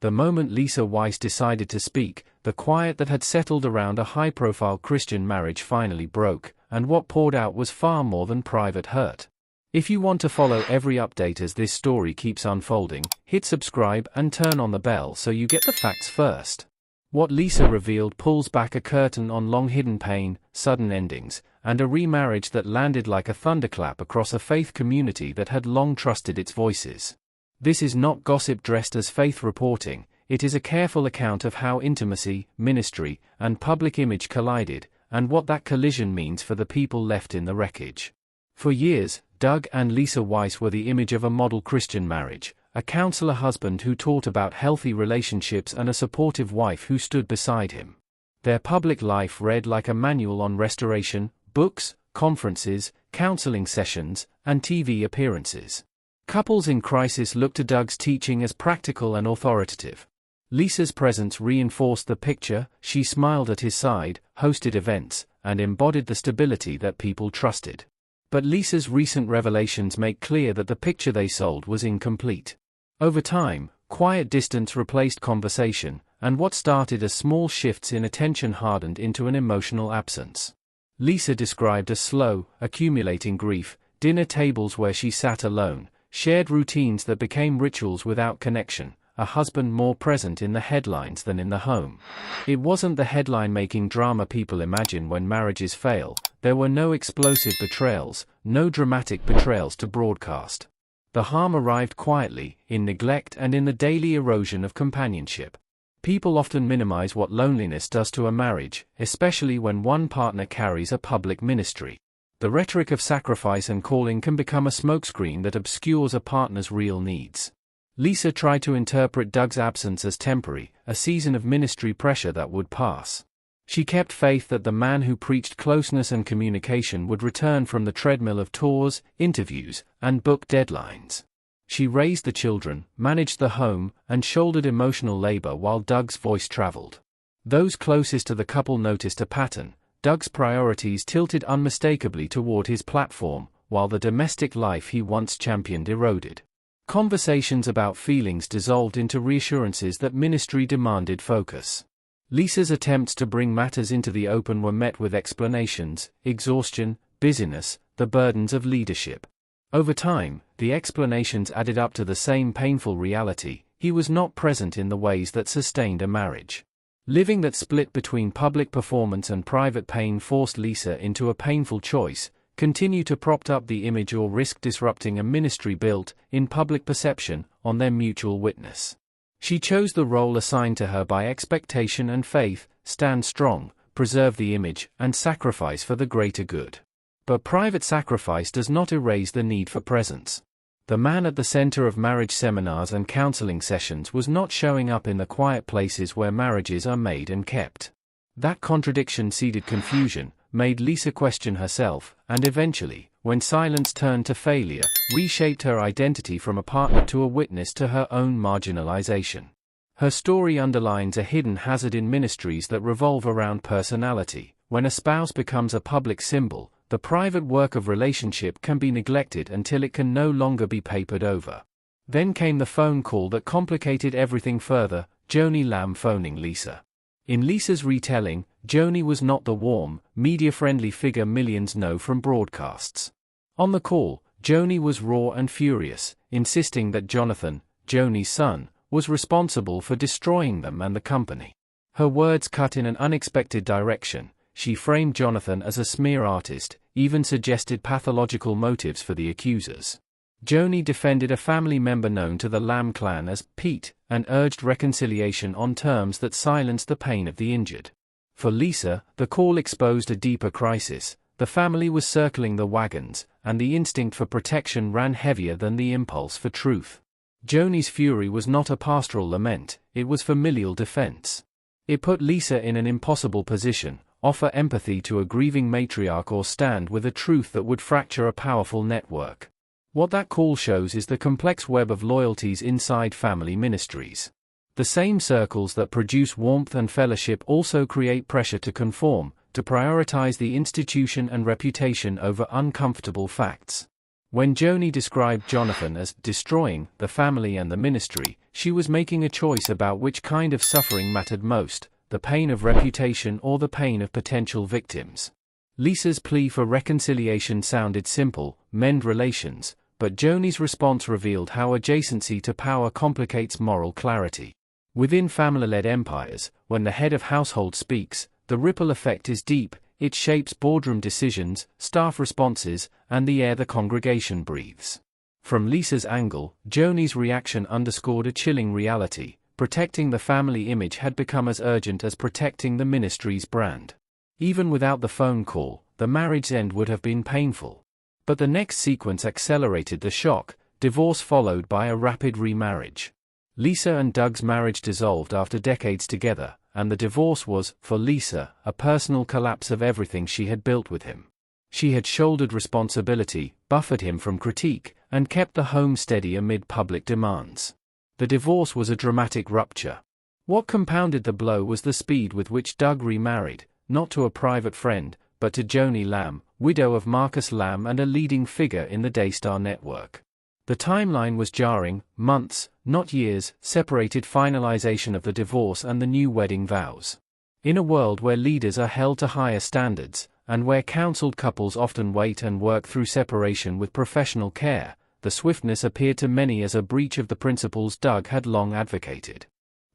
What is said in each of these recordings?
The moment Lisa Weiss decided to speak, the quiet that had settled around a high-profile Christian marriage finally broke, and what poured out was far more than private hurt. If you want to follow every update as this story keeps unfolding, hit subscribe and turn on the bell so you get the facts first. What Lisa revealed pulls back a curtain on long-hidden pain, sudden endings, and a remarriage that landed like a thunderclap across a faith community that had long trusted its voices. This is not gossip dressed as faith reporting, it is a careful account of how intimacy, ministry, and public image collided, and what that collision means for the people left in the wreckage. For years, Doug and Lisa Weiss were the image of a model Christian marriage, a counselor husband who taught about healthy relationships and a supportive wife who stood beside him. Their public life read like a manual on restoration, books, conferences, counseling sessions, and TV appearances. Couples in crisis looked to Doug's teaching as practical and authoritative. Lisa's presence reinforced the picture. She smiled at his side, hosted events, and embodied the stability that people trusted. But Lisa's recent revelations make clear that the picture they sold was incomplete. Over time, quiet distance replaced conversation, and what started as small shifts in attention hardened into an emotional absence. Lisa described a slow, accumulating grief, dinner tables where she sat alone, shared routines that became rituals without connection, a husband more present in the headlines than in the home. It wasn't the headline-making drama people imagine when marriages fail. There were no explosive betrayals, no dramatic betrayals to broadcast. The harm arrived quietly, in neglect and in the daily erosion of companionship. People often minimize what loneliness does to a marriage, especially when one partner carries a public ministry. The rhetoric of sacrifice and calling can become a smokescreen that obscures a partner's real needs. Lisa tried to interpret Doug's absence as temporary, a season of ministry pressure that would pass. She kept faith that the man who preached closeness and communication would return from the treadmill of tours, interviews, and book deadlines. She raised the children, managed the home, and shouldered emotional labor while Doug's voice traveled. Those closest to the couple noticed a pattern. Doug's priorities tilted unmistakably toward his platform, while the domestic life he once championed eroded. Conversations about feelings dissolved into reassurances that ministry demanded focus. Lisa's attempts to bring matters into the open were met with explanations, exhaustion, busyness, the burdens of leadership. Over time, the explanations added up to the same painful reality: he was not present in the ways that sustained a marriage. Living that split between public performance and private pain forced Lisa into a painful choice: continue to prop up the image or risk disrupting a ministry built, in public perception, on their mutual witness. She chose the role assigned to her by expectation and faith: stand strong, preserve the image, and sacrifice for the greater good. But private sacrifice does not erase the need for presence. The man at the center of marriage seminars and counseling sessions was not showing up in the quiet places where marriages are made and kept. That contradiction seeded confusion, made Lisa question herself, and eventually, when silence turned to failure, reshaped her identity from a partner to a witness to her own marginalization. Her story underlines a hidden hazard in ministries that revolve around personality. When a spouse becomes a public symbol, the private work of relationship can be neglected until it can no longer be papered over. Then came the phone call that complicated everything further: Joanie Lamb phoning Lisa. In Lisa's retelling, Joanie was not the warm, media-friendly figure millions know from broadcasts. On the call, Joanie was raw and furious, insisting that Jonathan, Joanie's son, was responsible for destroying them and the company. Her words cut in an unexpected direction. She framed Jonathan as a smear artist, even suggested pathological motives for the accusers. Joanie defended a family member known to the Lamb clan as Pete, and urged reconciliation on terms that silenced the pain of the injured. For Lisa, the call exposed a deeper crisis. The family was circling the wagons, and the instinct for protection ran heavier than the impulse for truth. Joanie's fury was not a pastoral lament, it was familial defense. It put Lisa in an impossible position: offer empathy to a grieving matriarch or stand with a truth that would fracture a powerful network. What that call shows is the complex web of loyalties inside family ministries. The same circles that produce warmth and fellowship also create pressure to conform, to prioritize the institution and reputation over uncomfortable facts. When Joanie described Jonathan as destroying the family and the ministry, she was making a choice about which kind of suffering mattered most, the pain of reputation or the pain of potential victims. Lisa's plea for reconciliation sounded simple, mend relations, but Joanie's response revealed how adjacency to power complicates moral clarity. Within family-led empires, when the head of household speaks, the ripple effect is deep. It shapes boardroom decisions, staff responses, and the air the congregation breathes. From Lisa's angle, Joanie's reaction underscored a chilling reality: protecting the family image had become as urgent as protecting the ministry's brand. Even without the phone call, the marriage's end would have been painful. But the next sequence accelerated the shock: divorce followed by a rapid remarriage. Lisa and Doug's marriage dissolved after decades together, and the divorce was, for Lisa, a personal collapse of everything she had built with him. She had shouldered responsibility, buffered him from critique, and kept the home steady amid public demands. The divorce was a dramatic rupture. What compounded the blow was the speed with which Doug remarried, not to a private friend, but to Joanie Lamb, widow of Marcus Lamb and a leading figure in the Daystar network. The timeline was jarring: months, not years, separated finalization of the divorce and the new wedding vows. In a world where leaders are held to higher standards, and where counseled couples often wait and work through separation with professional care, the swiftness appeared to many as a breach of the principles Doug had long advocated.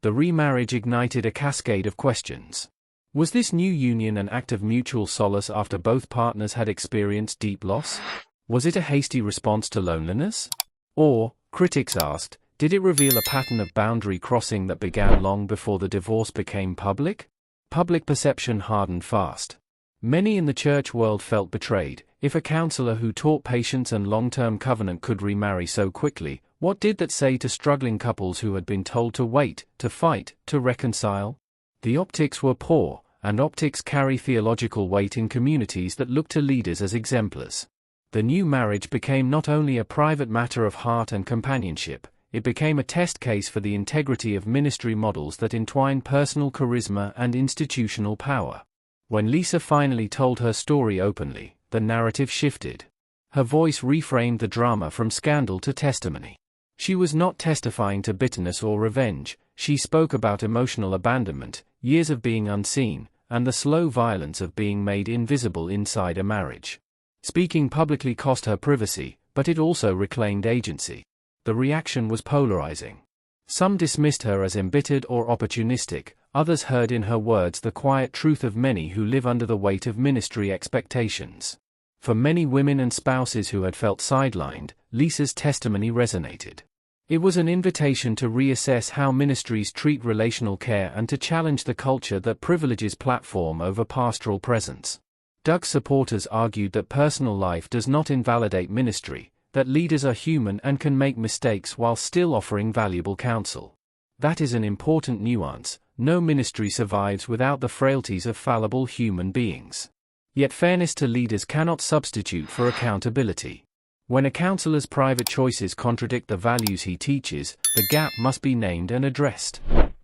The remarriage ignited a cascade of questions. Was this new union an act of mutual solace after both partners had experienced deep loss? Was it a hasty response to loneliness? Or, critics asked, did it reveal a pattern of boundary crossing that began long before the divorce became public? Public perception hardened fast. Many in the church world felt betrayed. If a counselor who taught patience and long-term covenant could remarry so quickly, what did that say to struggling couples who had been told to wait, to fight, to reconcile? The optics were poor, and optics carry theological weight in communities that look to leaders as exemplars. The new marriage became not only a private matter of heart and companionship, it became a test case for the integrity of ministry models that entwine personal charisma and institutional power. When Lisa finally told her story openly, the narrative shifted. Her voice reframed the drama from scandal to testimony. She was not testifying to bitterness or revenge. She spoke about emotional abandonment, years of being unseen, and the slow violence of being made invisible inside a marriage. Speaking publicly cost her privacy, but it also reclaimed agency. The reaction was polarizing. Some dismissed her as embittered or opportunistic, others heard in her words the quiet truth of many who live under the weight of ministry expectations. For many women and spouses who had felt sidelined, Lisa's testimony resonated. It was an invitation to reassess how ministries treat relational care and to challenge the culture that privileges platform over pastoral presence. Doug's supporters argued that personal life does not invalidate ministry, that leaders are human and can make mistakes while still offering valuable counsel. That is an important nuance. No ministry survives without the frailties of fallible human beings. Yet fairness to leaders cannot substitute for accountability. When a counselor's private choices contradict the values he teaches, the gap must be named and addressed.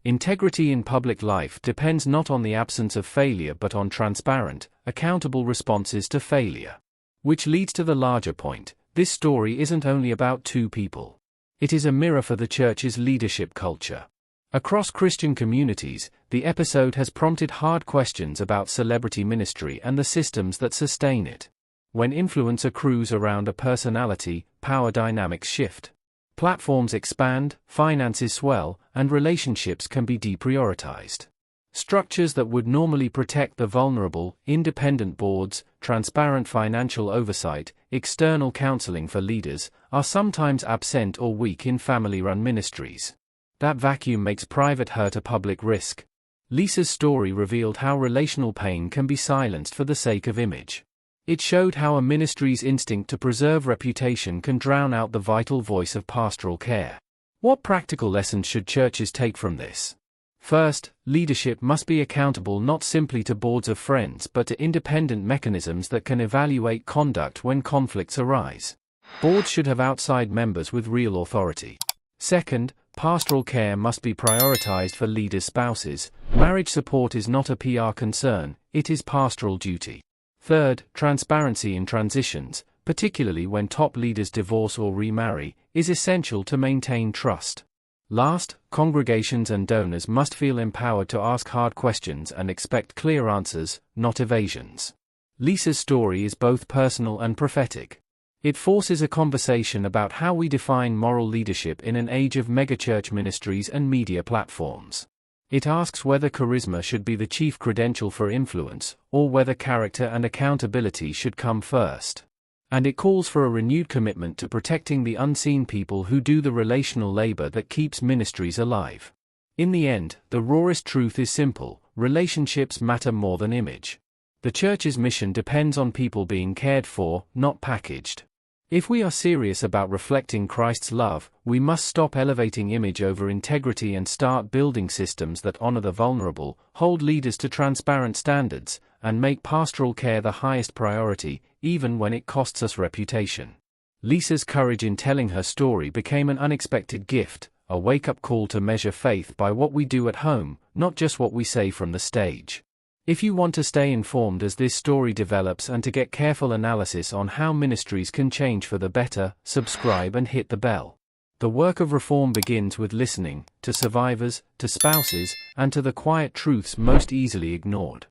Integrity in public life depends not on the absence of failure but on transparent, accountable responses to failure. Which leads to the larger point: this story isn't only about two people. It is a mirror for the church's leadership culture. Across Christian communities, the episode has prompted hard questions about celebrity ministry and the systems that sustain it. When influence accrues around a personality, power dynamics shift. Platforms expand, finances swell, and relationships can be deprioritized. Structures that would normally protect the vulnerable, independent boards, transparent financial oversight, external counseling for leaders, are sometimes absent or weak in family-run ministries. That vacuum makes private hurt a public risk. Lisa's story revealed how relational pain can be silenced for the sake of image. It showed how a ministry's instinct to preserve reputation can drown out the vital voice of pastoral care. What practical lessons should churches take from this? First, leadership must be accountable not simply to boards of friends but to independent mechanisms that can evaluate conduct when conflicts arise. Boards should have outside members with real authority. Second, pastoral care must be prioritized for leaders' spouses. Marriage support is not a PR concern, it is pastoral duty. Third, transparency in transitions. particularly when top leaders divorce or remarry, is essential to maintain trust. Last, congregations and donors must feel empowered to ask hard questions and expect clear answers, not evasions. Lisa's story is both personal and prophetic. It forces a conversation about how we define moral leadership in an age of megachurch ministries and media platforms. It asks whether charisma should be the chief credential for influence, or whether character and accountability should come first. And it calls for a renewed commitment to protecting the unseen people who do the relational labor that keeps ministries alive. In the end, the rawest truth is simple: relationships matter more than image. The church's mission depends on people being cared for, not packaged. If we are serious about reflecting Christ's love, we must stop elevating image over integrity and start building systems that honor the vulnerable, hold leaders to transparent standards, and make pastoral care the highest priority, even when it costs us reputation. Lisa's courage in telling her story became an unexpected gift, a wake-up call to measure faith by what we do at home, not just what we say from the stage. If you want to stay informed as this story develops and to get careful analysis on how ministries can change for the better, subscribe and hit the bell. The work of reform begins with listening, to survivors, to spouses, and to the quiet truths most easily ignored.